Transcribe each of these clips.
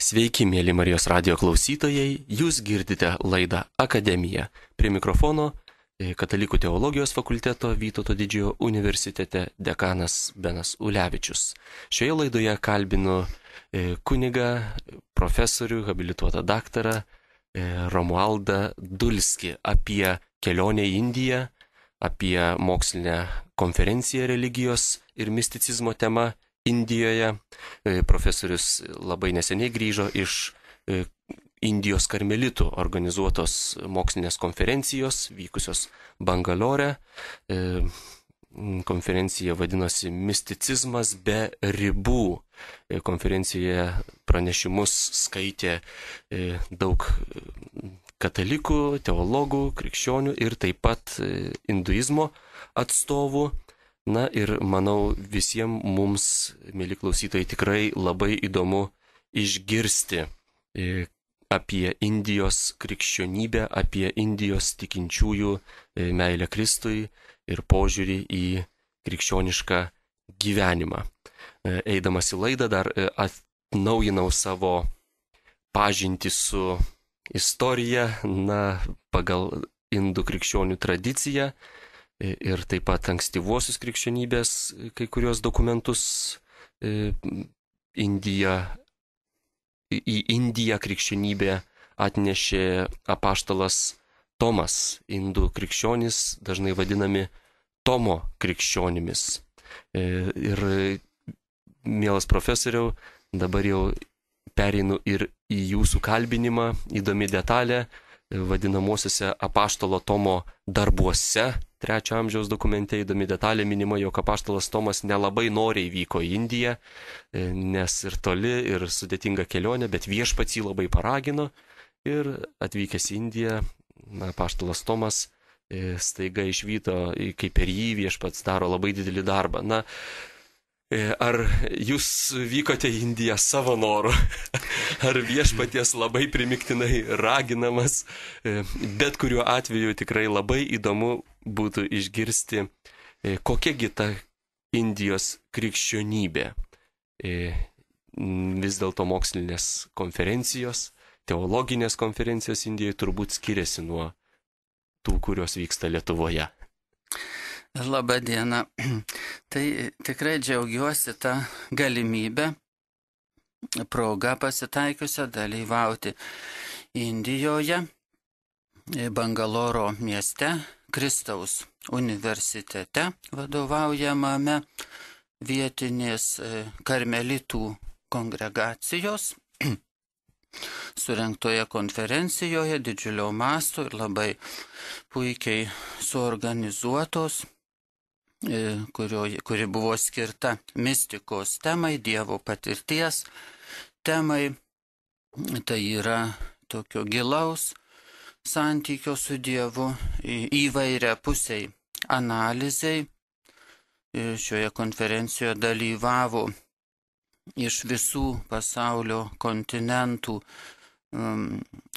Sveiki, mėly Marijos radijo klausytojai, jūs girdite laidą Akademija. Prie mikrofono Katalikų teologijos fakulteto Vytauto didžiojo universitete dekanas Benas Ulevičius. Šioje laidoje kalbinu kunigą, profesorių, habilituotą daktarą Romualdą Dulskį apie kelionę į Indiją, apie mokslinę konferenciją religijos ir misticizmo tema Indijoje. Profesorius labai neseniai grįžo iš Indijos karmelitų organizuotos mokslinės konferencijos, vykusios Bangalore. Konferencija vadinosi Misticizmas be ribų. Konferencijoje pranešimus skaitė daug katalikų, teologų, krikščionių ir taip pat hinduizmo atstovų. Na ir manau visiems mums, mėly klausytojai, tikrai labai įdomu išgirsti apie Indijos krikščionybę, apie Indijos tikinčiųjų meilę Kristui ir požiūrį į krikščionišką gyvenimą. Eidamas į laidą dar atnaujinau savo pažintį su istorija, pagal indų krikščionių tradiciją ir taip pat ankstyvuosius krikščionybės kai kurios dokumentus. Į Indiją krikščionybę atnešė apaštalas Tomas. Indų krikščionys dažnai vadinami Tomo krikščionimis. Ir, mielas profesoriau, dabar jau pereinu ir į jūsų kalbinimą. Įdomi detalė vadinamosiuose apaštalo Tomo darbuose. 3 amžiaus dokumente įdomi detalė minima, jog apaštalas Tomas nelabai noriai vyko į Indiją, nes ir toli, ir sudėtinga kelionė, bet viešpats jį labai paragino ir atvykęs į Indiją, apaštalas Tomas staiga išvydo, kaip per jį viešpats daro labai didelį darbą. Ar jūs vykote į Indiją savo noru, ar viešpaties labai primiktinai raginamas, bet kuriuo atveju tikrai labai įdomu būtų išgirsti, kokiagi ta Indijos krikščionybė. Vis dėlto mokslinės konferencijos, teologinės konferencijos Indijoje turbūt skiriasi nuo tų, kurios vyksta Lietuvoje. Labą dieną. Tai tikrai džiaugiuosi tą galimybę, progą pasitaikiusią dalyvauti Indijoje, Bangaloro mieste, Kristaus universitete vadovaujamame vietinės karmelitų kongregacijos surengtoje konferencijoje didžiulio masto ir labai puikiai suorganizuotos, kuri buvo skirta mistikos temai, Dievo patirties temai. Tai yra tokio gilaus santykio su Dievu, įvairia pusiai analizai. Šioje konferencijoje dalyvavo iš visų pasaulio kontinentų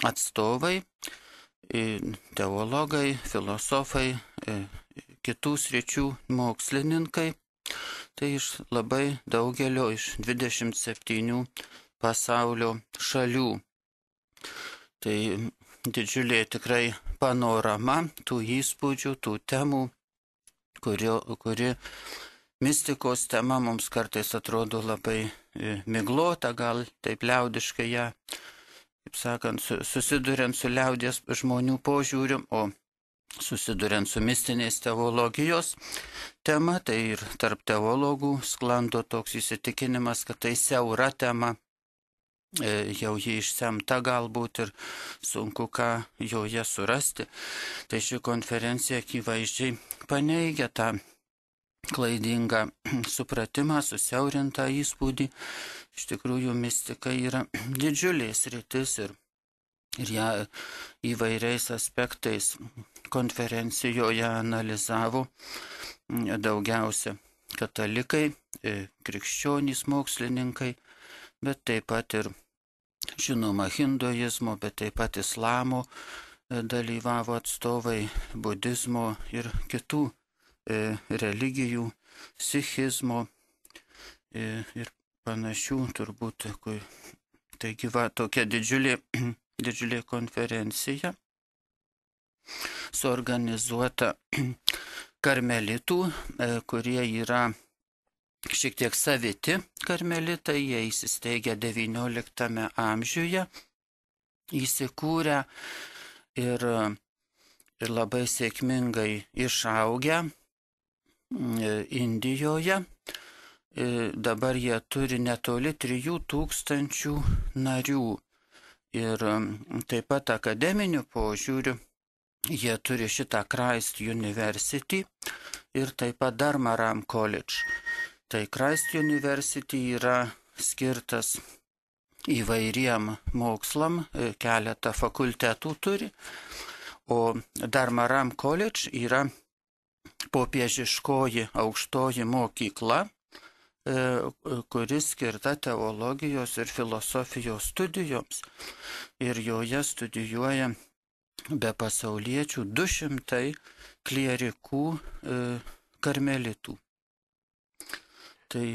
atstovai, teologai, filosofai, kitų sričių mokslininkai. Tai iš labai daugelio, iš 27 pasaulio šalių. Tai didžiulė tikrai panorama tų įspūdžių, tų temų, kuri mistikos tema mums kartais atrodo labai miglota, gal taip liaudiškai ją, kaip sakant, susiduriant su liaudies žmonių požiūriu, o susiduriant su mistinės teologijos tema, tai ir tarp teologų sklando toks įsitikinimas, kad tai siaura tema, jau jį išsemta galbūt ir sunku ką joje surasti. Tai ši konferencija akivaizdžiai paneigia tą klaidingą supratimą, susiaurintą įspūdį. Iš tikrųjų, mistika yra didžiulės sritis ir ją įvairiais aspektais konferencijoje analizavo daugiausia katalikai, krikščionys mokslininkai, bet taip pat ir, žinoma, hinduizmo, bet taip pat islamo dalyvavo atstovai, budizmo ir kitų religijų, sikhizmo ir panašių turbūt Taigi va tokia didžiulė konferencija suorganizuota karmelitų, kurie yra šiek tiek saviti karmelitai, jie įsisteigia XIX amžiuje, įsikūrę ir labai sėkmingai išaugę Indijoje. Dabar jie turi netoli 3000 narių ir taip pat akademiniu požiūriu jie turi šitą Christ University ir taip pat Dharmaram College. Tai Christ University yra skirtas įvairiem mokslam, keletą fakultetų turi, o Dharmaram College yra popiežiškoji aukštoji mokykla, kuris skirta teologijos ir filosofijos studijoms. Ir joje studijuoja be pasauliečių 200 klierikų karmelitų. Tai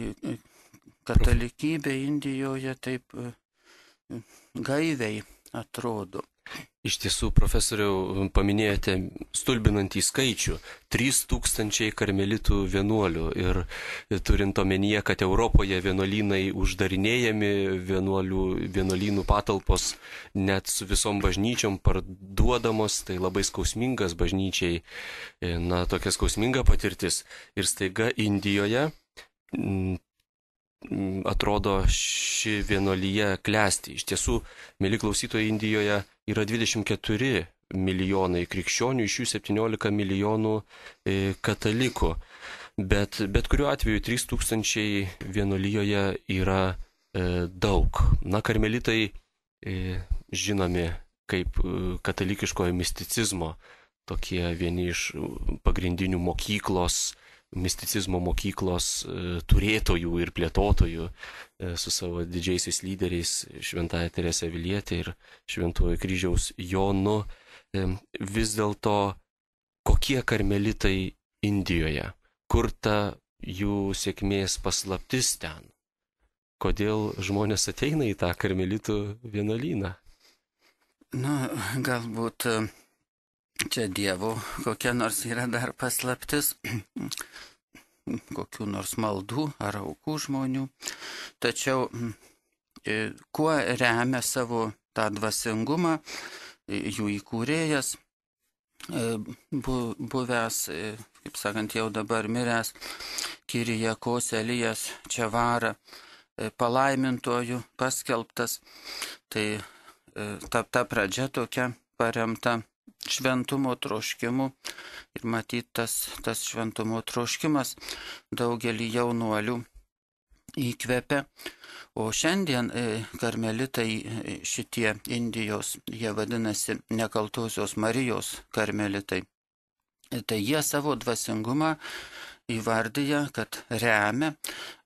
katalikybė Indijoje taip gaiviai atrodo. Iš tiesų, profesoriau, paminėjote stulbinantį skaičių - 3000 karmelitų vienuolių. Ir turint omenyje, kad Europoje vienuolynai uždarinėjami, vienuolynų patalpos net su visom bažnyčiom parduodamos, tai labai skausmingas bažnyčiai, tokia skausminga patirtis. Ir staiga Indijoje atrodo ši vienuolyje klesti. Iš tiesų, mėly klausytojai, Indijoje yra 24 milijonai krikščionių, iš jų 17 milijonų katalikų. Bet kuriuo atveju 3000 vienuolyjoje yra daug. Karmelitai žinomi kaip katalikiškojo misticizmo, tokie vieni iš pagrindinių misticizmo mokyklos turėtojų ir plėtotojų su savo didžiaisiais lyderiais Šventąja Terese Avilietė ir Šventuoju Kryžiaus Jonu. Vis dėlto, kokie karmelitai Indijoje? Kur ta jų sėkmės paslaptis ten? Kodėl žmonės ateina į tą karmelitų vienuolyną? Galbūt čia Dievo kokia nors yra dar paslaptis, kokių nors maldų ar aukų žmonių. Tačiau kuo remia savo tą dvasingumą jų įkūrėjas, buvęs, kaip sakant, jau dabar miręs Kyriakos Elijas Čevara, palaimintojų paskelbtas. Tai ta pradžia tokia paremta šventumo troškimu ir matyt tas šventumo troškimas daugelį jaunuolių įkvepia. O šiandien karmelitai šitie Indijos, jie vadinasi Nekaltosios Marijos karmelitai. Tai jie savo dvasingumą įvardyja, kad remia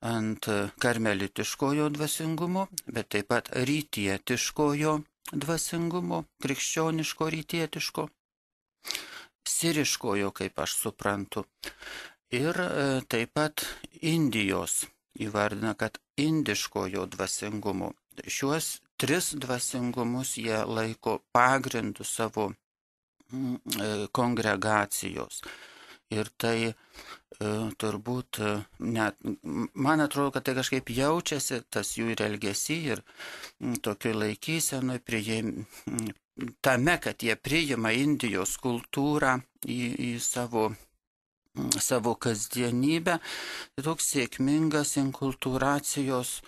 ant karmelitiškojo dvasingumo, bet taip pat rytietiškojo dvasingumo, krikščioniško rytietiško, siriškojo, kaip aš suprantu. Ir taip pat Indijos įvardina, kad indiškojo dvasingumo. Šiuos 3 dvasingumus jie laiko pagrindu savo kongregacijos. Ir tai turbūt, man atrodo, kad tai kažkaip jaučiasi, tas jų ir elgesy, ir tokioj laikysenoj, tame, kad jie priima Indijos kultūrą į savo kasdienybę, tai toks sėkmingas inkultūracijos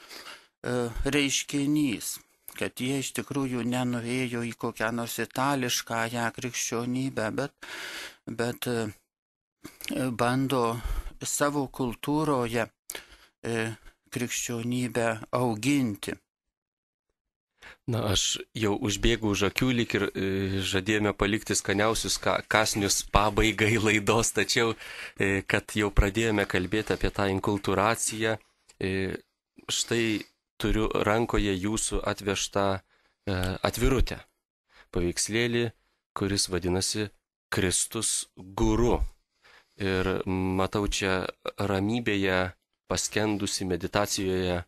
reiškinys, kad jie iš tikrųjų nenuėjo į kokią nors itališkąją krikščionybę, bet bando savo kultūroje krikščionybę auginti. Aš jau užbėgu už akių, lyg ir žadėjome palikti skaniausius kąsnius pabaigai laidos, tačiau, kad jau pradėjome kalbėti apie tą inkultūraciją, štai turiu rankoje jūsų atvežtą atvirutę, paveikslėlį, kuris vadinasi Kristus guru. Ir matau čia ramybėje paskendusi meditacijoje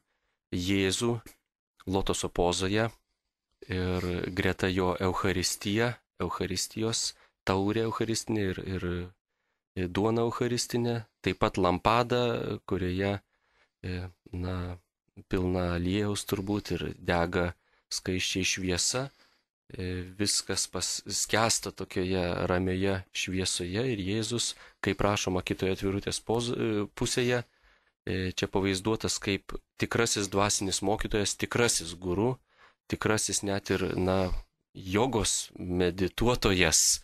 Jėzų, lotoso pozoje ir greta jo Eucharistijos, taurė Eucharistinė ir duona Eucharistinė, taip pat lampada, kurioje, na, pilna aliejaus turbūt ir dega skaisčiai šviesa. Viskas skęsta tokioje ramioje šviesoje ir Jėzus, kaip rašoma kitoje atvirutės pusėje, čia pavaizduotas kaip tikrasis dvasinis mokytojas, tikrasis guru, tikrasis net ir, na, jogos medituotojas.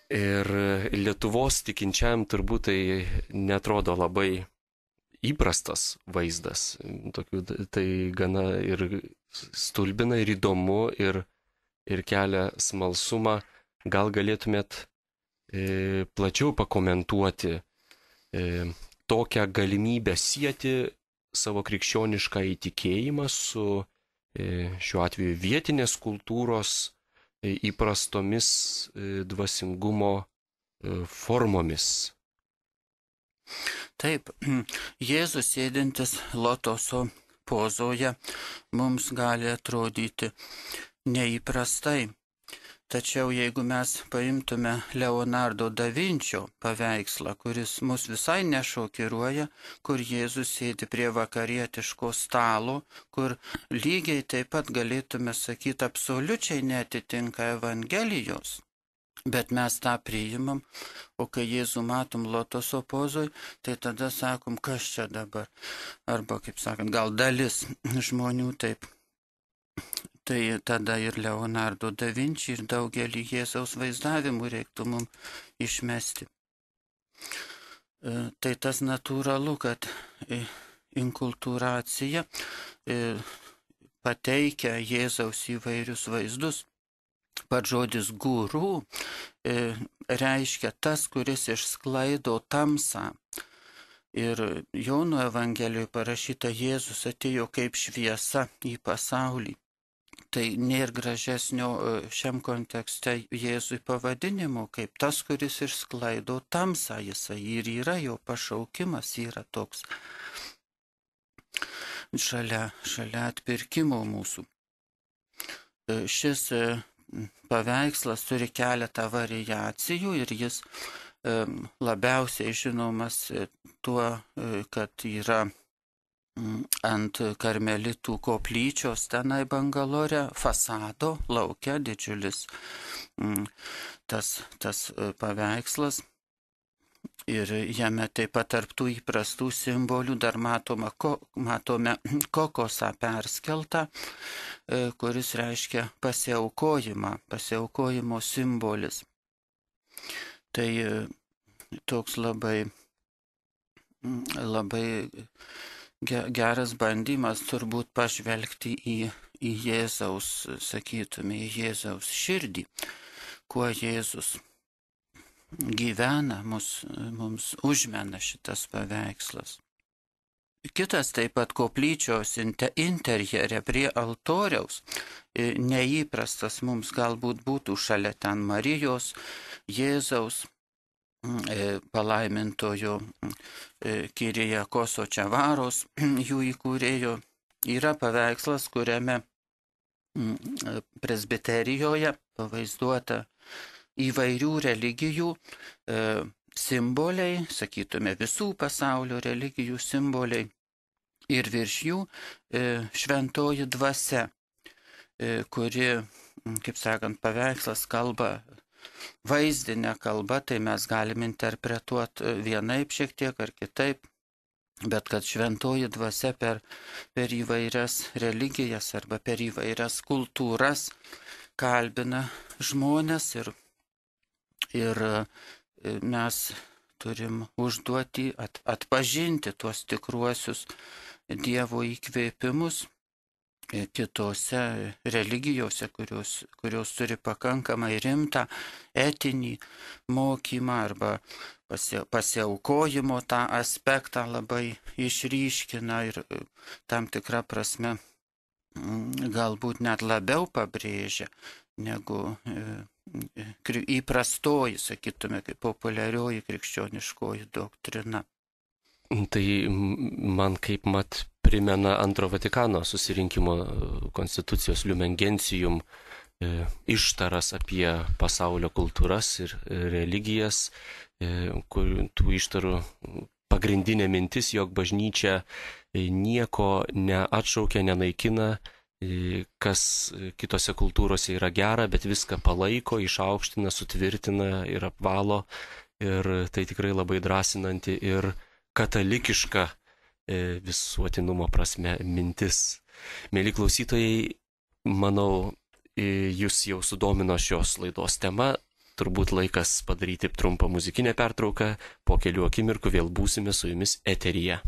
Ir Lietuvos tikinčiam turbūt tai netrodo labai įprastas vaizdas. Tai gana ir stulbina, ir įdomu, ir kelia smalsumą. Gal galėtumėt plačiau pakomentuoti tokią galimybę sieti savo krikščionišką įtikėjimą su šiuo atveju vietinės kultūros įprastomis dvasingumo formomis. Taip, Jėzus sėdintis lotoso pozoje mums gali atrodyti neįprastai. Tačiau jeigu mes paimtume Leonardo da Vinčio paveikslą, kuris mus visai nešokiruoja, kur Jėzus sėdi prie vakarietiško stalo, kur lygiai taip pat galėtume sakyti absoliučiai netitinka Evangelijos, bet mes tą priimam, o kai Jėzų matom lotoso pozoj, tai tada sakom, kas čia dabar. Arba, kaip sakant, gal dalis žmonių taip. Tai tada ir Leonardo da Vinci ir daugelį Jėzaus vaizdavimų reiktų mums išmesti. Tai tas natūralu, kad inkultūracija pateikia Jėzaus įvairius vaizdus. Pats žodis guru reiškia tas, kuris išsklaido tamsą. Ir Jono Evangelijoje parašyta, Jėzus atėjo kaip šviesa į pasaulį. Tai nėra gražesnio šiam kontekste Jėzui pavadinimo, kaip tas, kuris išsklaido tamsą. Jisai ir yra, jo pašaukimas yra toks šalia atpirkimo mūsų. Šis paveikslas turi keletą variacijų ir jis labiausiai žinomas tuo, kad yra ant karmelitų koplyčios tenai Bangalore fasado laukia didžiulis tas paveikslas. Ir jame taip pat tarp tų įprastų simbolių dar matome kokosą perskeltą, kuris reiškia pasiaukojimo simbolis. Tai toks labai geras bandymas turbūt pažvelgti į Jėzaus, sakytume, į Jėzaus širdį, kuo Jėzus gyvena, mums užmena šitas paveikslas. Kitas taip pat koplyčios interjere prie altoriaus, neįprastas mums galbūt būtų šalia ten Marijos, Jėzaus, palaimintojo Kirijakoso Čavaros, jų įkūrėjo, yra paveikslas, kuriame presbiterijoje pavaizduota įvairių religijų simboliai, sakytume, visų pasaulio religijų simboliai, ir virš jų šventoji dvasia, kuri, kaip sakant, paveikslas kalba vaizdinę kalbą, tai mes galim interpretuoti vienaip šiek tiek ar kitaip, bet kad šventoji dvasia per įvairias religijas arba per įvairias kultūras kalbina žmonės ir mes turim užduoti atpažinti tuos tikruosius Dievo įkvėpimus kitose religijose, kurios turi pakankamai rimtą etinį mokymą arba pasiaukojimo tą aspektą labai išryškina ir tam tikrą prasme galbūt net labiau pabrėžia negu įprastoji, sakytume, kaip populiarioji krikščioniškoji doktrina. Tai man kaip mat primena Antro Vatikano susirinkimo konstitucijos Lumen Gentium ištaras apie pasaulio kultūras ir religijas, kur tų ištarų pagrindinė mintis, jog bažnyčia nieko neatšaukia, nenaikina, kas kitose kultūrose yra gera, bet viską palaiko, išaukština, sutvirtina ir apvalo. Ir tai tikrai labai drąsinanti ir katalikiška visuotinumo prasme mintis. Mėly klausytojai, manau, jūs jau sudomino šios laidos tema. Turbūt laikas padaryti trumpą muzikinę pertrauką. Po kelių akimirkų vėl būsime su jumis eteryje.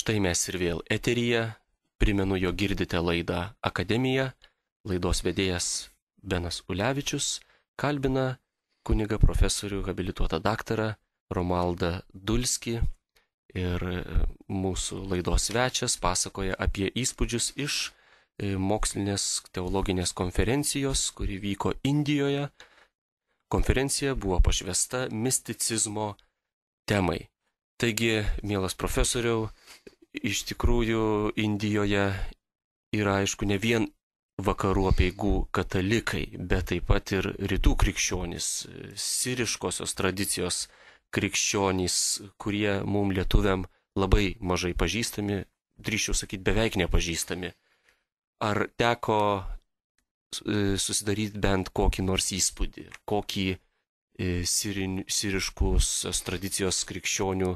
Štai mes ir vėl eteryje. Primenu, jog girdite laidą Akademija. Laidos vedėjas Benas Ulevičius kalbina kunigą profesorių habilituotą daktarą Romualdą Dulskį. Ir mūsų laidos svečias pasakoja apie įspūdžius iš mokslinės teologinės konferencijos, kuri vyko Indijoje. Konferencija buvo pašvęsta misticizmo temai. Taigi, mielas profesoriau, iš tikrųjų Indijoje yra, aišku, ne vien vakarų apeigų katalikai, bet taip pat ir rytų krikščionys, siriškosios tradicijos krikščionys, kurie mum lietuviam labai mažai pažįstami, drįsčiau sakyti, beveik nepažįstami. Ar teko susidaryti bent kokį nors įspūdį, kokį siriškosios tradicijos krikščionių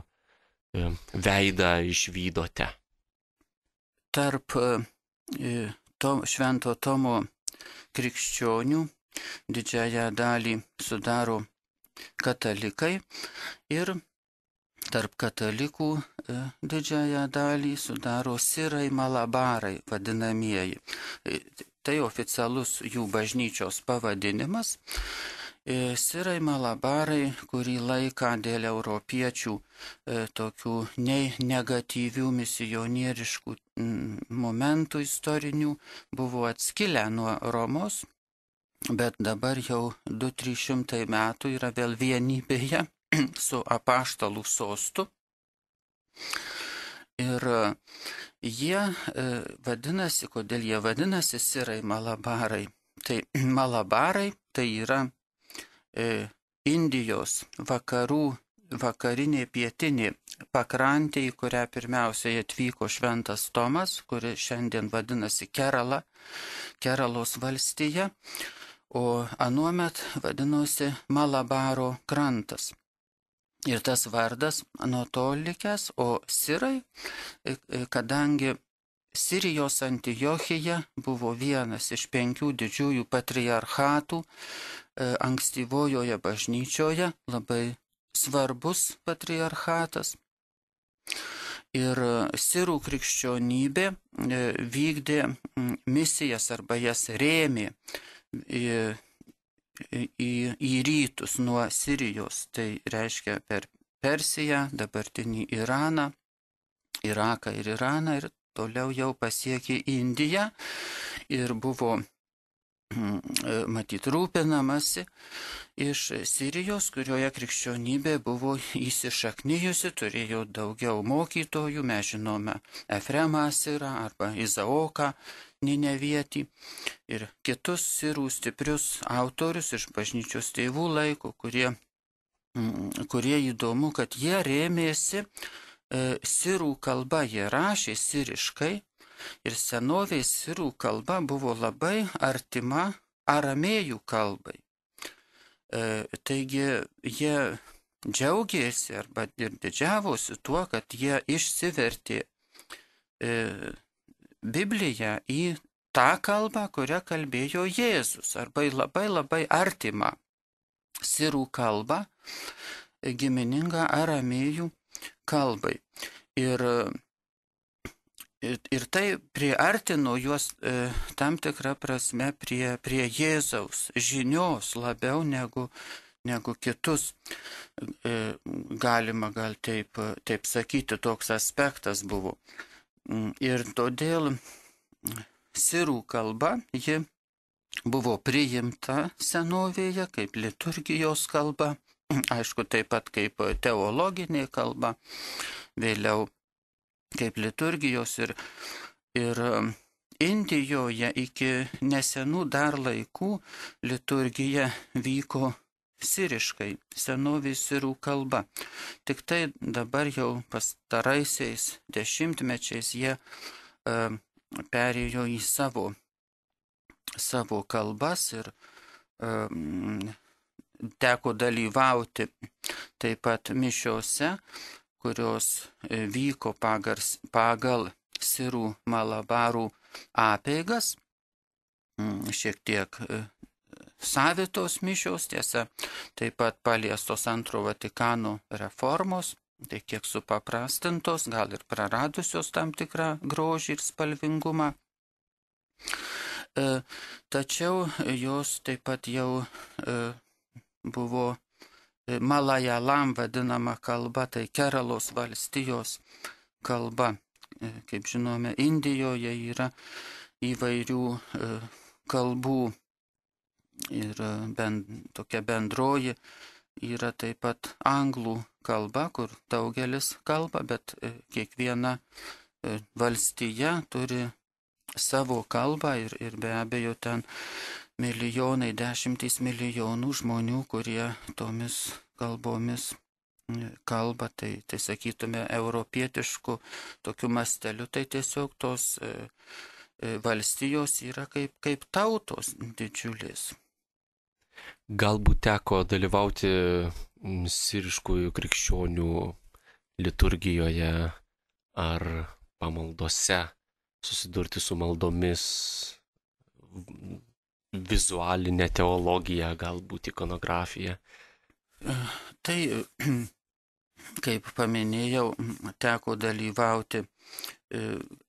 veidą išvydote? Tarp Švento Tomo krikščionių didžiąją dalį sudaro katalikai ir tarp katalikų didžiąją dalį sudaro sirai malabarai vadinamieji. Tai oficialus jų bažnyčios pavadinimas. Sirai malabarai, kurį laiką dėl europiečių tokių nei negatyvių misionieriškų momentų istorinių buvo atskilę nuo Romos, bet dabar jau 200-300 metų yra vėl vienybėje su apaštalų sostu. Ir jie vadinasi, kodėl jie vadinasi sirai malabarai? Tai malabarai tai yra Indijos vakarinė pietinė pakrantė, į kurią pirmiausiai atvyko Šventas Tomas, kuri šiandien vadinasi Keralos valstija, o anuomet vadinosi Malabaro krantas. Ir tas vardas nuo to likęs, o sirai, kadangi Sirijos Antiochija buvo vienas iš 5 didžiųjų patriarchatų ankstyvojoje bažnyčioje, labai svarbus patriarchatas. Ir sirų krikščionybė vykdė misijas arba jas rėmė į rytus nuo Sirijos, tai reiškia per Persiją, dabartinį Iraną, Iraką ir Iraną ir toliau jau pasiekė Indiją ir buvo matyt rūpinamasi iš Sirijos, kurioje krikščionybė buvo įsišaknijusi, turėjo daugiau mokytojų, mes žinome Efremą Sirą arba Izaoką Ninevietį ir kitus sirų stiprius autorius iš bažnyčios tėvų laiko, kurie įdomu, kad jie rėmėsi sirų kalba, jie rašė siriškai. Ir senovės sirų kalba buvo labai artima aramėjų kalbai. Taigi jie džiaugėsi arba ir didžiavosi tuo, kad jie išsivertė Bibliją į tą kalbą, kurią kalbėjo Jėzus, arba labai labai artimą sirų kalbą, giminingą aramėjų kalbai. Ir tai priartino juos tam tikrą prasme prie Jėzaus žinios labiau negu kitus. Galima gal taip sakyti, toks aspektas buvo. Ir todėl sirų kalba, ji buvo priimta senovėje kaip liturgijos kalba, aišku, taip pat kaip teologinė kalba, vėliau kaip liturgijos ir Indijoje iki nesenų dar laikų liturgija vyko siriškai, senovės sirų kalba. Tik tai dabar jau pastaraisiais dešimtmečiais jie perėjo į savo kalbas ir teko dalyvauti taip pat mišiose, kurios vyko pagal sirų malabarų apeigas, šiek tiek savitos mišios, tiesa, taip pat paliestos Antro Vatikano reformos, tai kiek supaprastintos, gal ir praradusios tam tikrą grožį ir spalvingumą. Tačiau jos taip pat jau buvo Malajalam vadinama kalba, tai Keralos valstijos kalba. Kaip žinome, Indijoje yra įvairių kalbų ir tokia bendroji yra taip pat anglų kalba, kur daugelis kalba, bet kiekviena valstija turi savo kalbą ir be abejo ten milijonai, dešimtys milijonų žmonių, kurie tomis kalbomis kalba, tai sakytume europietiškų tokiu masteliu, tai tiesiog tos valstijos yra kaip tautos didžiulės. Galbūt teko dalyvauti siriškųjų krikščionių liturgijoje ar pamaldose, susidurti su maldomis, vizualinė teologija, galbūt ikonografija. Tai, kaip paminėjau, teko dalyvauti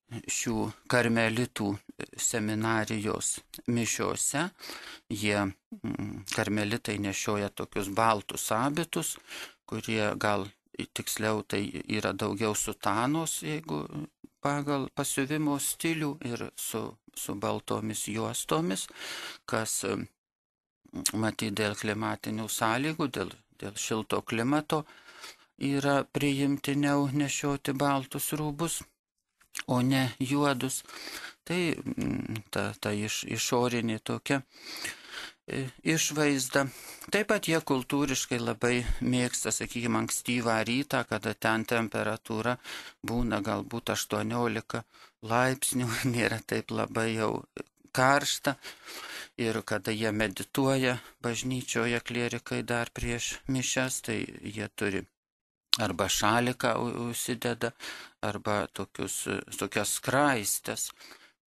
šių karmelitų seminarijos mišiose. Jie, karmelitai, nešioja tokius baltus habitus, kurie gal tiksliau tai yra daugiau sutanos, jeigu pagal pasiuvimo stilių, ir su baltomis juostomis, kas matyt dėl klimatinių sąlygų, dėl šilto klimato yra priimtiniau nešioti baltus rūbus, o ne juodus. Tai ta išorinė tokia išvaizda. Taip pat jie kultūriškai labai mėgsta, sakykime, ankstyvą rytą, kada ten temperatūra būna galbūt 18 laipsnių, nėra taip labai jau karšta. Ir kada jie medituoja bažnyčioje, klierikai dar prieš mišias, tai jie turi arba šaliką užsideda, arba tokias skraistes,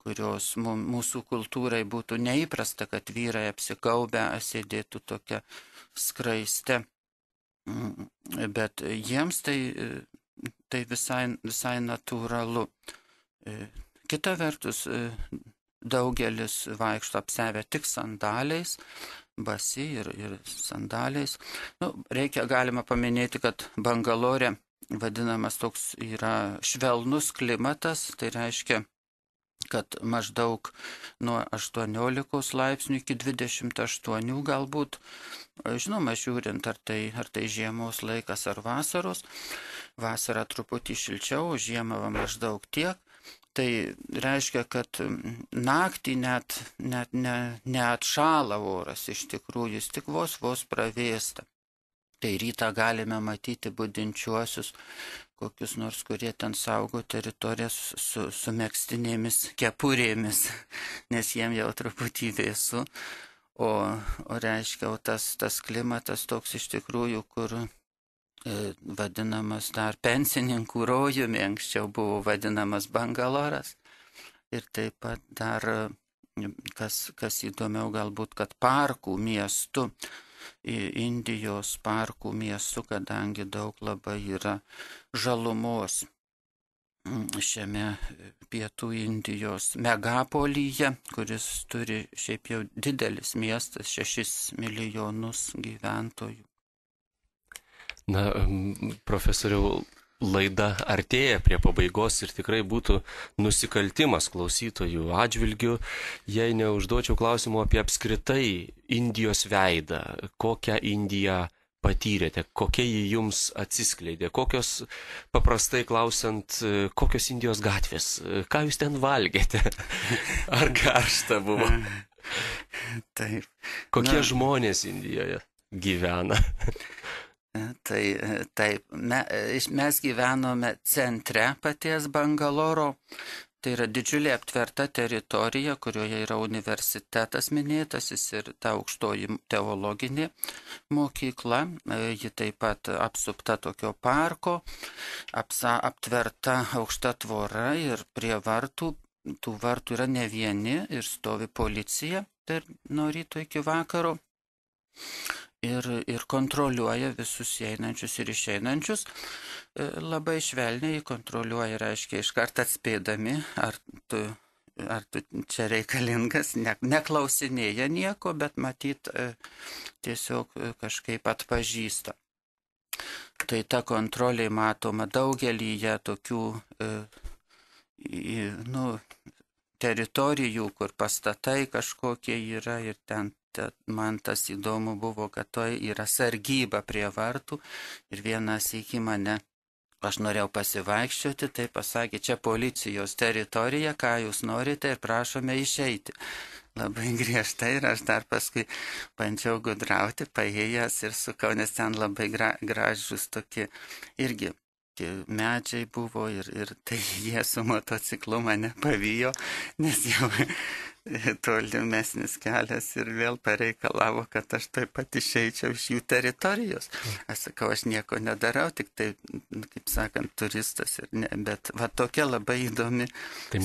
kurios mūsų kultūrai būtų neįprasta, kad vyrai apsigaubę sėdėtų tokia skraiste. Bet jiems tai visai natūralu. Kita vertus, daugelis vaikšto apsiavę tik sandaliais, basi ir sandaliais. Galima paminėti, kad Bangalore vadinamas toks yra švelnus klimatas, tai reiškia, kad maždaug nuo 18 laipsnių iki 28 galbūt, žinoma, žiūrint, ar tai žiemos laikas ar vasaros, vasara truputį šilčiau, žiema maždaug tiek. Tai reiškia, kad naktį net neatšąla oras, iš tikrųjų, jis tik vos pravėsta. Tai rytą galime matyti budinčiuosius, kokius nors, kurie ten saugo teritorijas su megztinėmis kepurėmis, nes jiem jau truputį vėsu. O reiškia, tas klimatas toks iš tikrųjų, kur vadinamas dar pensininkų rojumi, anksčiau buvo vadinamas Bangaloras. Ir taip pat dar, kas įdomiau galbūt, kad parkų miestu, Indijos parkų miestu, kadangi daug labai yra žalumos šiame pietų Indijos megapolyje, kuris turi šiaip jau didelis miestas, 6 milijonus gyventojų. Na, profesoriau, laida artėja prie pabaigos ir tikrai būtų nusikaltimas klausytojų atžvilgių, jei neužduočiau klausimų apie apskritai Indijos veidą, kokią Indiją patyrėte, kokia ji jums atsiskleidė, kokios, paprastai klausiant, kokios Indijos gatvės, ką jūs ten valgėte, ar karšta buvo, Taip. kokie žmonės Indijoje gyvena. Taip, mes gyvenome centre paties Bangaloro, tai yra didžiulė aptverta teritorija, kurioje yra universitetas minėtasis ir ta aukštoji teologinė mokykla, ji taip pat apsupta tokio parko, aptverta aukšta tvora ir prie vartų, tų vartų yra ne vieni ir stovi policija nuo ryto iki vakaro. Ir kontroliuoja visus įeinančius ir išeinančius, labai švelniai kontroliuoja, reiškia, iškart atspėdami, ar tu čia reikalingas, neklausinėja nieko, bet matyt tiesiog kažkaip atpažįsta. Tai ta kontrolė matoma daugelyje tokių teritorijų, kur pastatai kažkokie yra ir ten. Man tas įdomu buvo, kad to yra sargyba prie vartų ir vienas iki mane, aš norėjau pasivaikščioti, tai pasakė, čia policijos teritorija, ką jūs norite ir prašome išeiti. Labai griežtai ir aš dar paskui bandžiau gudrauti, paėjęs ir sukau, nes ten labai gražus tokie irgi medžiai buvo ir tai jie su motociklu mane pavijo, nes jau tolimesnis kelias ir vėl pareikalavo, kad aš taip pat išeičiau iš jų teritorijos. Aš sakau, aš nieko nedarau, tik tai, kaip sakant, turistas. Bet va tokia labai įdomi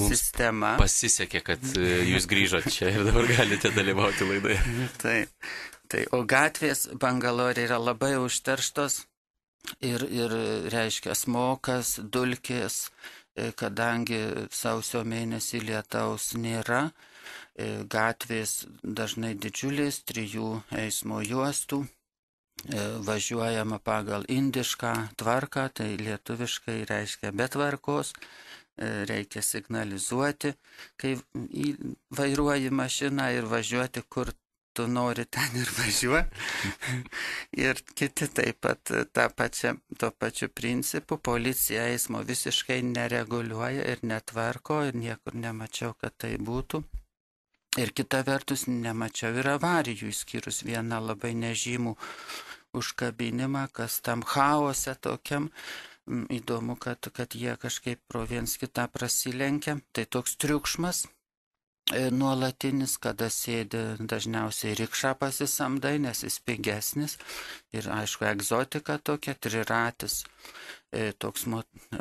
sistema. Tai pasisekė, kad jūs grįžot čia ir dabar galite dalyvauti laidoje. Taip. O gatvės Bangalore yra labai užterštos ir reiškia smokas, dulkės, kadangi sausio mėnesį lietaus nėra. Gatvės dažnai didžiulės, 3 eismo juostų, važiuojama pagal indišką tvarką, tai lietuviškai reiškia be tvarkos, reikia signalizuoti, kai vairuoji mašiną ir važiuoti, kur tu nori ten ir važiuoti. Ir kiti taip pat tuo pačiu principu, policija eismo visiškai nereguliuoja ir netvarko ir niekur nemačiau, kad tai būtų. Ir kita vertus nemačiau ir avarijų, išskyrus vieną labai nežymų užkabinimą, kas tam chaose tokiam. Įdomu, kad jie kažkaip pro viens kitą prasilenkia. Tai toks triukšmas nuolatinis, kada sėdi dažniausiai rikšą pasisamdai, nes jis pigesnis. Ir aišku, egzotika tokia, triratis, toks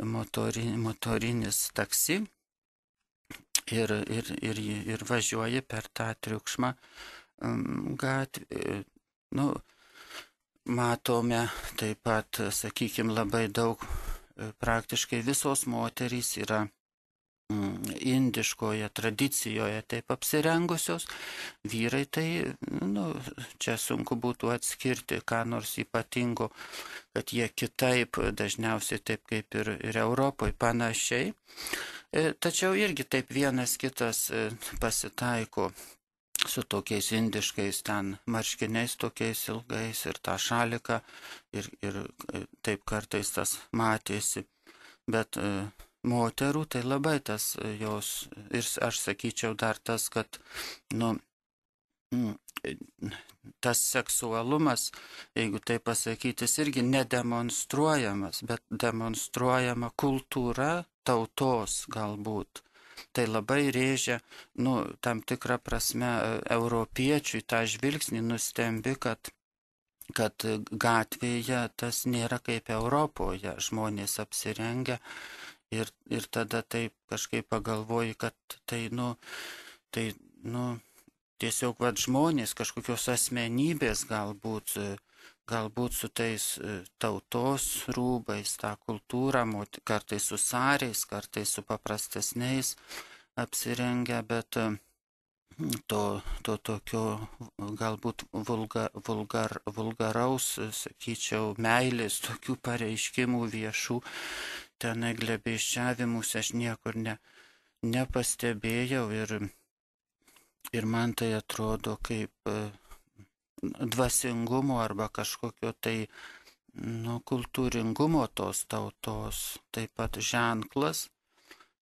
motorinis taksi. Ir važiuoji per tą triukšmą gatvę. Matome taip pat, sakykime, labai daug, praktiškai visos moterys yra indiškoje tradicijoje taip apsirengusios, vyrai tai, čia sunku būtų atskirti, ką nors ypatingo, kad jie kitaip, dažniausiai taip kaip ir Europoje panašiai. Tačiau irgi taip vienas kitas pasitaiko su tokiais indiškais ten marškiniais tokiais ilgais ir tą šaliką ir taip kartais tas matėsi. Bet moterų tai labai tas jos, ir aš sakyčiau dar tas, kad tas seksualumas, jeigu tai pasakytis, irgi nedemonstruojamas, bet demonstruojama kultūra tautos galbūt. Tai labai rėžia, tam tikrą prasme, europiečiui tą žvilgsnį nustembi, kad gatvėje tas nėra kaip Europoje, žmonės apsirengia ir tada taip kažkaip pagalvoji, kad tiesiog žmonės, kažkokios asmenybės galbūt su tais tautos rūbais, tą kultūrą, kartais su sariais, kartais su paprastesniais apsirengia, bet to tokio galbūt vulgaraus, sakyčiau, meilės, tokių pareiškimų viešų, tenai glebėsčiavimus aš niekur nepastebėjau ir man tai atrodo kaip dvasingumo arba kažkokio tai kultūringumo tos tautos, taip pat ženklas,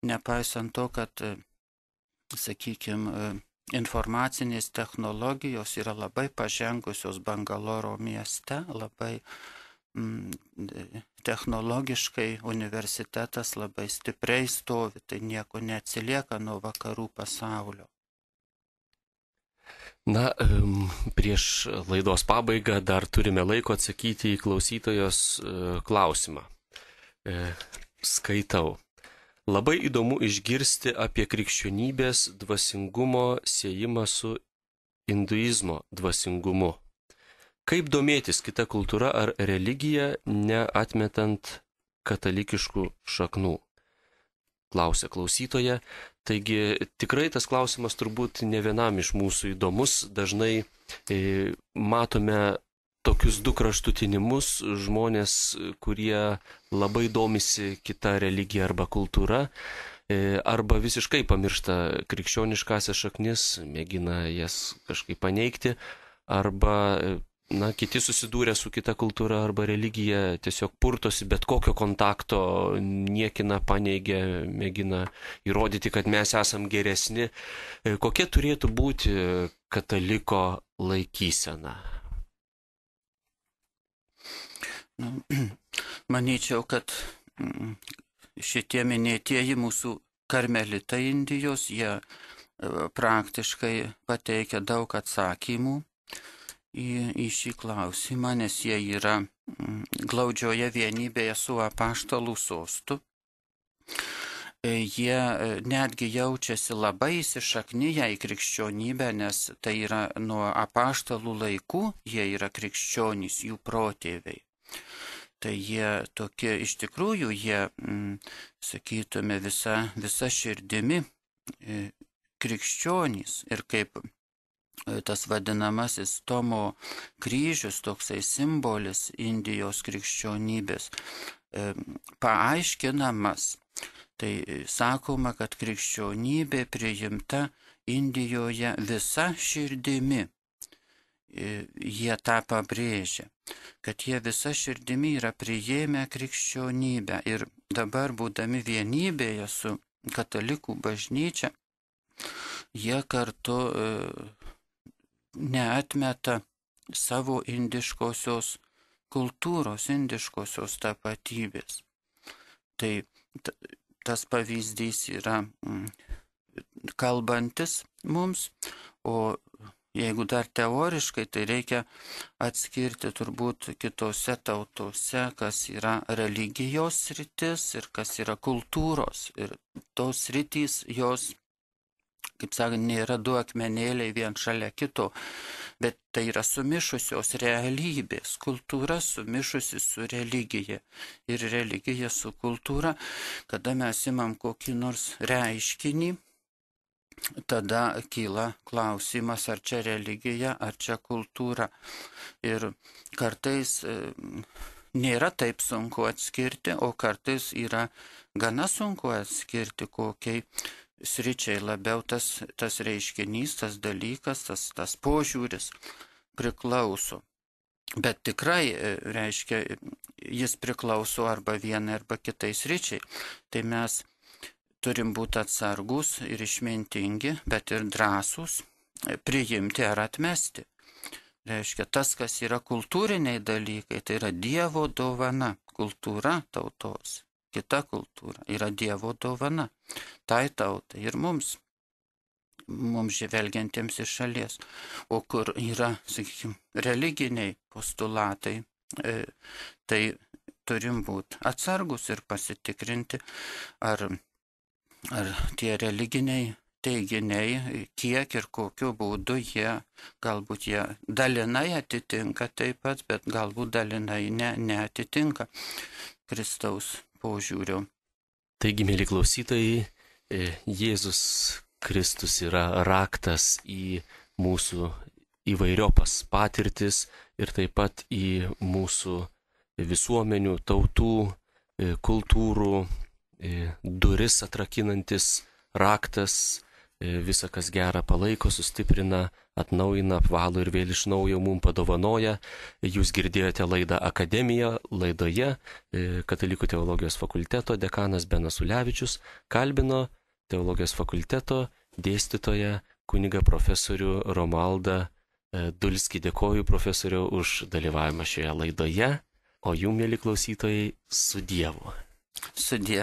nepaisant to, kad, sakykime, informacinės technologijos yra labai pažengusios Bangaloro mieste, labai technologiškai universitetas labai stipriai stovi, tai nieko neatsilieka nuo vakarų pasaulio. Na, prieš laidos pabaigą dar turime laiko atsakyti į klausytojos klausimą. Skaitau. Labai įdomu išgirsti apie krikščionybės dvasingumo siejimą su hinduizmo dvasingumu. Kaip domėtis kita kultūra ar religija, neatmetant katalikiškų šaknų? Klausia klausytoja. Taigi tikrai tas klausimas turbūt ne vienam iš mūsų įdomus. Dažnai matome tokius du kraštutinumus, žmonės, kurie labai domisi kita religija arba kultūra, arba visiškai pamiršta krikščioniškąsias šaknis, mėgina jas kažkaip paneigti, arba kiti susidūrę su kita kultūra arba religija tiesiog purtosi bet kokio kontakto, niekina, paneigia, mėgina įrodyti, kad mes esam geresni. Kokia turėtų būti kataliko laikysena? Manyčiau, kad šitie minėtieji mūsų karmelitai Indijos, jie praktiškai pateikia daug atsakymų į šį klausimą, nes jie yra glaudžioje vienybėje su apaštalų sostu. Jie netgi jaučiasi labai įsišaknyję į krikščionybę, nes tai yra nuo apaštalų laikų, jie yra krikščionys, jų protėviai. Tai jie tokie, iš tikrųjų, jie, sakytume, visa širdimi krikščionys. Ir kaip tas vadinamasis Tomo kryžius, toksai simbolis Indijos krikščionybės, paaiškinamas. Tai sakoma, kad krikščionybė priimta Indijoje visa širdimi. Jie tą pabrėžia, kad jie visa širdimi yra priėmę krikščionybę ir dabar būdami vienybėje su katalikų bažnyčia, jie kartu neatmeta savo indiškosios kultūros, indiškosios tapatybės. Tai tas pavyzdys yra kalbantis mums, o jeigu dar teoriškai, tai reikia atskirti turbūt kitose tautose, kas yra religijos sritis ir kas yra kultūros. Ir tos sritys, jos, kaip sakant, nėra du akmenėliai vien šalia kito, bet tai yra sumišusios realybės, kultūra sumišusi su religija ir religija su kultūra. Kada mes imam kokį nors reiškinį, tada kyla klausimas, ar čia religija, ar čia kultūra. Ir kartais nėra taip sunku atskirti, o kartais yra gana sunku atskirti, kokiai sričiai labiau tas reiškinys, tas dalykas, tas požiūris priklauso. Bet tikrai, reiškia, jis priklauso arba vienai, arba kitai sričiai. Tai mes turim būti atsargus ir išmintingi, bet ir drąsūs priimti ar atmesti. Reiškia, tas, kas yra kultūriniai dalykai, tai yra Dievo dovana. Kultūra tautos, kita kultūra yra Dievo dovana. Tai tautai ir mums žvelgiantiems iš šalies. O kur yra, sakykime, religiniai postulatai, tai turim būti atsargus ir pasitikrinti, ar tie religiniai teiginiai, kiek ir kokiu būdu galbūt jie dalinai atitinka taip pat, bet galbūt dalinai neatitinka Kristaus požiūrio. Taigi, mėly klausytojai, Jėzus Kristus yra raktas į mūsų įvairiopas patirtis ir taip pat į mūsų visuomenių, tautų, kultūrų duris atrakinantis raktas, visa, kas gera palaiko, sustiprina, atnaujina, apvalo ir vėl iš naujo mums padovanoja. Jūs girdėjote laidą Akademija, laidoje Katalikų teologijos fakulteto dekanas Benas Ulevičius kalbino teologijos fakulteto dėstytoją kunigą profesorių Romualdą Dulskį. Dėkoju profesoriau už dalyvavimą šioje laidoje, o jums, mėly klausytojai, su Dievu. Sudie.